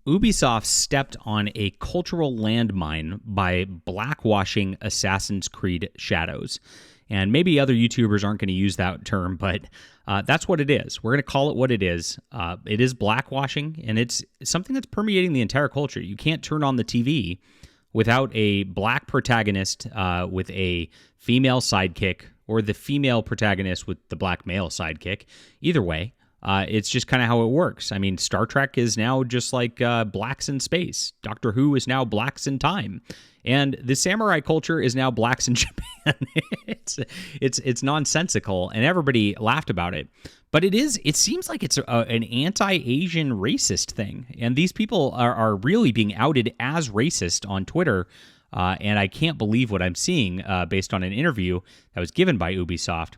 Ubisoft stepped on a cultural landmine by blackwashing Assassin's Creed Shadows. And maybe other YouTubers aren't going to use that term, but that's what it is. We're going to call it what it is. It is blackwashing, and it's something that's permeating the entire culture. You can't turn on the TV without a black protagonist with a female sidekick, or the female protagonist with the black male sidekick. Either way, it's just kind of how it works. I mean, Star Trek is now just like blacks in space. Doctor Who is now blacks in time. And the samurai culture is now blacks in Japan. it's nonsensical, and everybody laughed about it. But it seems like it's an anti-Asian racist thing. And these people are really being outed as racist on Twitter. And I can't believe what I'm seeing based on an interview that was given by Ubisoft.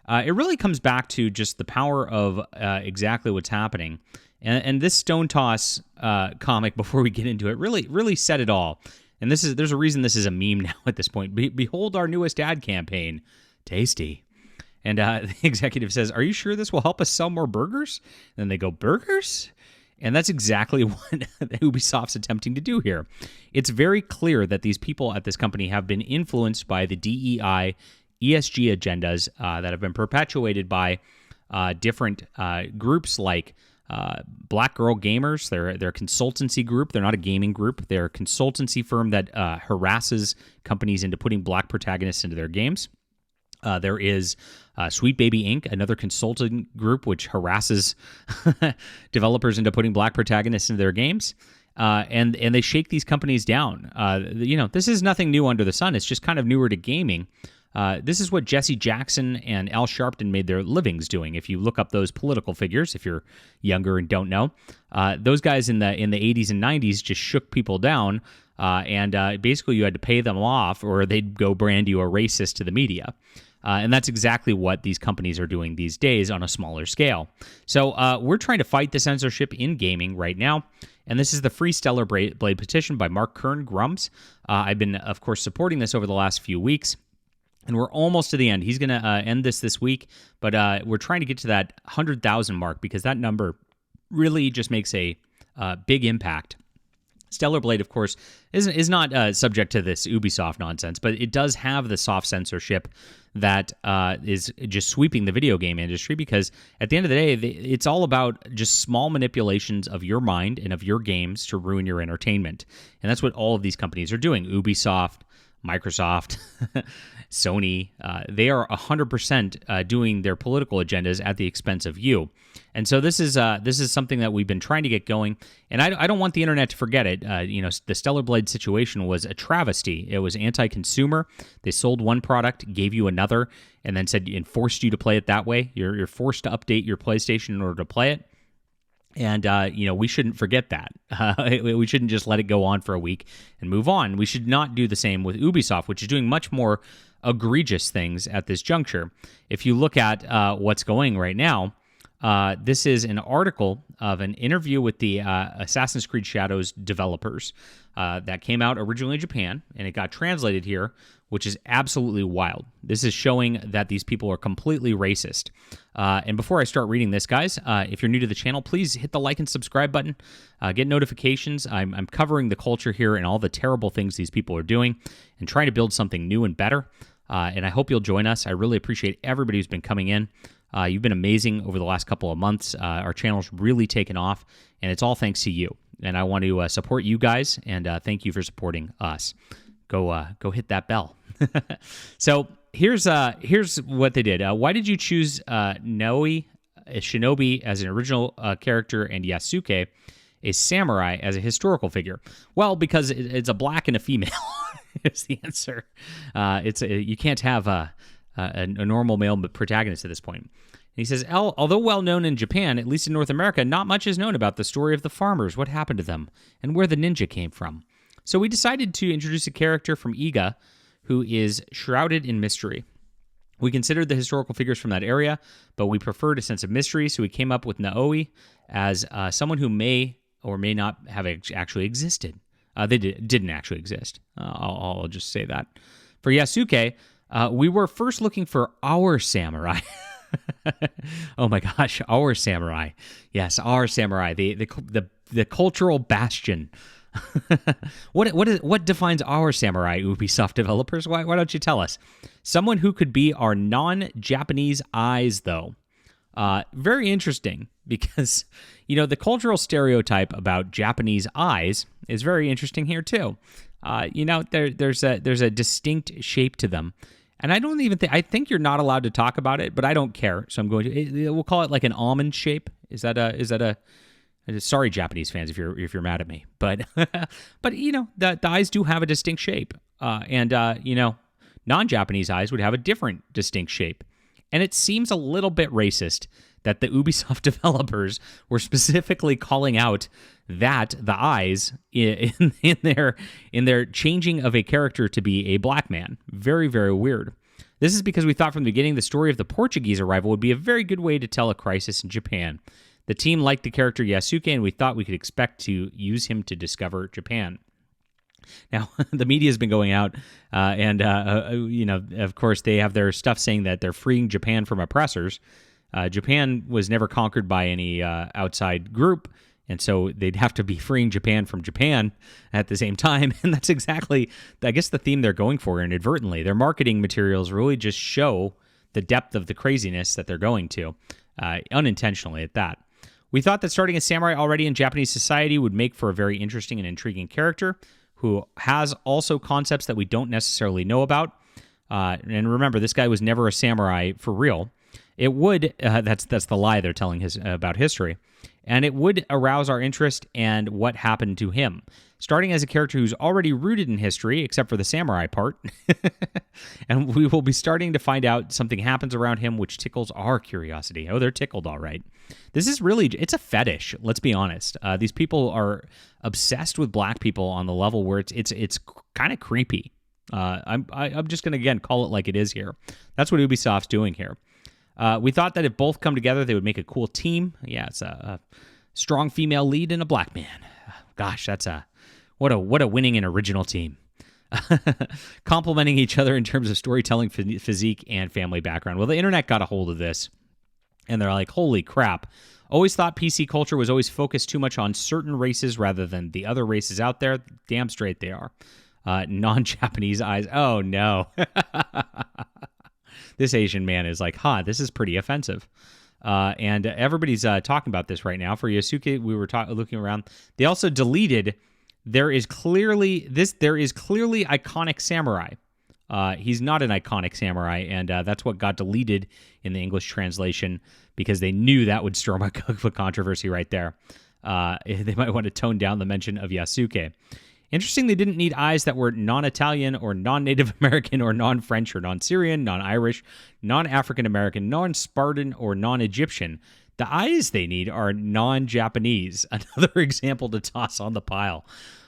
It really comes back to just the power of exactly what's happening. And this Stone Toss comic, before we get into it, really said it all. And there's a reason this is a meme now at this point. Behold our newest ad campaign. Tasty. And the executive says, "Are you sure this will help us sell more burgers?" And then they go, "Burgers?" And that's exactly what Ubisoft's attempting to do here. It's very clear that these people at this company have been influenced by the DEI, ESG agendas that have been perpetuated by different groups like Black Girl Gamers. They're a consultancy group. They're not a gaming group. They're a consultancy firm that harasses companies into putting black protagonists into their games. There is Sweet Baby Inc., another consulting group which harasses developers into putting black protagonists into their games. And they shake these companies down. This is nothing new under the sun. It's just kind of newer to gaming. This is what Jesse Jackson and Al Sharpton made their livings doing. If you look up those political figures, if you're younger and don't know, those guys in the 80s and 90s just shook people down, and basically you had to pay them off, or they'd go brand you a racist to the media. And that's exactly what these companies are doing these days on a smaller scale. So we're trying to fight the censorship in gaming right now. And this is the Free Stellar Blade petition by Mark Kern Grums. I've been, of course, supporting this over the last few weeks. And we're almost to the end. He's going to end this week. But we're trying to get to that 100,000 mark, because that number really just makes a big impact. Stellar Blade, of course, is not subject to this Ubisoft nonsense, but it does have the soft censorship that is just sweeping the video game industry, because at the end of the day, it's all about just small manipulations of your mind and of your games to ruin your entertainment. And that's what all of these companies are doing. Ubisoft, Microsoft, Sony, they are 100% doing their political agendas at the expense of you. And so this is something that we've been trying to get going, and I don't want the internet to forget it. The Stellar Blade situation was a travesty. It was anti-consumer. They sold one product, gave you another, and then said and forced you to play it that way. You're forced to update your PlayStation in order to play it. And, we shouldn't forget that. We shouldn't just let it go on for a week and move on. We should not do the same with Ubisoft, which is doing much more egregious things at this juncture. If you look at what's going right now, this is an article of an interview with the Assassin's Creed Shadows developers that came out originally in Japan, and it got translated here, which is absolutely wild. This is showing that these people are completely racist. And before I start reading this, guys, if you're new to the channel, please hit the like and subscribe button. Get notifications. I'm covering the culture here and all the terrible things these people are doing and trying to build something new and better. And I hope you'll join us. I really appreciate everybody who's been coming in. You've been amazing over the last couple of months. Our channel's really taken off, and it's all thanks to you. And I want to support you guys, and thank you for supporting us. Go hit that bell. So here's what they did. Why did you choose Noe Shinobi as an original character and Yasuke, a samurai, as a historical figure? Well, because it's a black and a female is the answer. You can't have a normal male protagonist at this point. And he says, although well known in Japan, at least in North America, not much is known about the story of the farmers, what happened to them, and where the ninja came from. So we decided to introduce a character from Iga who is shrouded in mystery. We considered the historical figures from that area, but we preferred a sense of mystery, so we came up with Naoi as someone who may or may not have actually existed. They didn't actually exist. I'll just say that. For Yasuke, we were first looking for our samurai. Oh my gosh, our samurai. Yes, our samurai. The the cultural bastion. What defines our samurai, Ubisoft developers? Why don't you tell us? Someone who could be our non-Japanese eyes, though. Very interesting because, the cultural stereotype about Japanese eyes is very interesting here too. There's a distinct shape to them. And I don't even think, I think you're not allowed to talk about it, but I don't care. So I'm going to, we'll call it like an almond shape. Is that a, sorry, Japanese fans, if you're mad at me, but the eyes do have a distinct shape, and non-Japanese eyes would have a different distinct shape, and it seems a little bit racist that the Ubisoft developers were specifically calling out that the eyes in their changing of a character to be a black man. Very, very weird. This is because we thought from the beginning the story of the Portuguese arrival would be a very good way to tell a crisis in Japan. The team liked the character Yasuke, and we thought we could expect to use him to discover Japan. Now, the media has been going out, and of course, they have their stuff saying that they're freeing Japan from oppressors. Japan was never conquered by any outside group, and so they'd have to be freeing Japan from Japan at the same time. And that's exactly, I guess, the theme they're going for inadvertently. Their marketing materials really just show the depth of the craziness that they're going to, unintentionally at that. We thought that starting a samurai already in Japanese society would make for a very interesting and intriguing character who has also concepts that we don't necessarily know about. And remember, this guy was never a samurai for real. It would, that's the lie they're telling about history, and it would arouse our interest and what happened to him. Starting as a character who's already rooted in history, except for the samurai part, and we will be starting to find out something happens around him which tickles our curiosity. Oh, they're tickled, all right. This is really, it's a fetish, let's be honest. These people are obsessed with black people on the level where it's kind of creepy. I'm just going to, again, call it like it is here. That's what Ubisoft's doing here. We thought that if both come together, they would make a cool team. Yeah, it's a strong female lead and a black man. Gosh, that's what a winning and original team. Complementing each other in terms of storytelling, physique, and family background. Well, the internet got a hold of this, and they're like, holy crap. Always thought PC culture was always focused too much on certain races rather than the other races out there. Damn straight they are. Non-Japanese eyes. Oh, no. This Asian man is like, this is pretty offensive. And everybody's talking about this right now. For Yasuke, we were looking around. They also deleted, there is clearly iconic samurai. He's not an iconic samurai, and that's what got deleted in the English translation because they knew that would stir up a controversy right there. They might want to tone down the mention of Yasuke. Interesting, they didn't need eyes that were non-Italian or non-Native American or non-French or non-Syrian, non-Irish, non-African American, non-Spartan, or non-Egyptian. The eyes they need are non-Japanese. Another example to toss on the pile.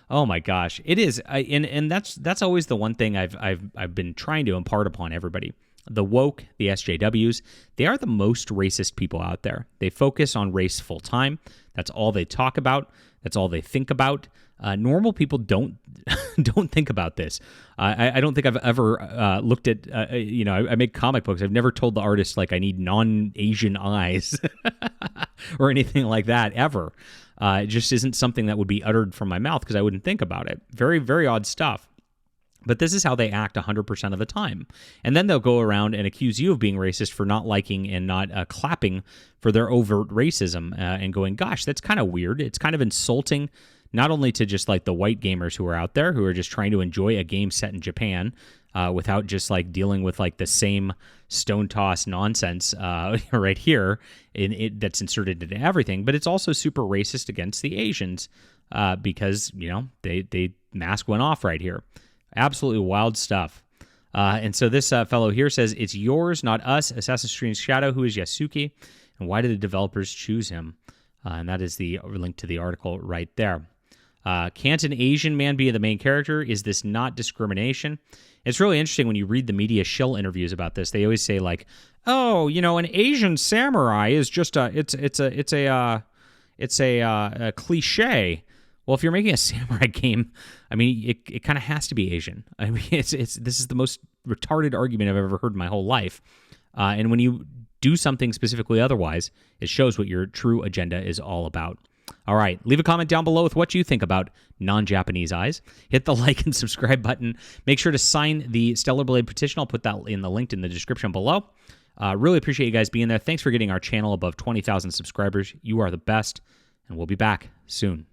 Oh my gosh, it is, and that's always the one thing I've been trying to impart upon everybody. The woke, the SJWs, they are the most racist people out there. They focus on race full time. That's all they talk about. That's all they think about. Normal people don't think about this. I don't think I've ever looked at, I make comic books. I've never told the artist, like, I need non-Asian eyes or anything like that, ever. It just isn't something that would be uttered from my mouth because I wouldn't think about it. Very, very odd stuff. But this is how they act 100% of the time. And then they'll go around and accuse you of being racist for not liking and not clapping for their overt racism and going, gosh, that's kind of weird. It's kind of insulting, not only to just like the white gamers who are out there who are just trying to enjoy a game set in Japan without just like dealing with like the same stone toss nonsense right here that's inserted into everything. But it's also super racist against the Asians because, they mask went off right here. Absolutely wild stuff. And so this fellow here says, it's yours, not us, Assassin's Creed Shadow, who is Yasuke, and why did the developers choose him? And that is the link to the article right there. Can't an Asian man be the main character? Is this not discrimination? It's really interesting when you read the media shill interviews about this. They always say like, oh, an Asian samurai is just it's a cliche. Well, if you're making a samurai game, I mean, it kind of has to be Asian. I mean, this is the most retarded argument I've ever heard in my whole life. And when you do something specifically otherwise, it shows what your true agenda is all about. All right, leave a comment down below with what you think about non-Japanese eyes. Hit the like and subscribe button. Make sure to sign the Stellar Blade petition. I'll put that in the link in the description below. Really appreciate you guys being there. Thanks for getting our channel above 20,000 subscribers. You are the best, and we'll be back soon.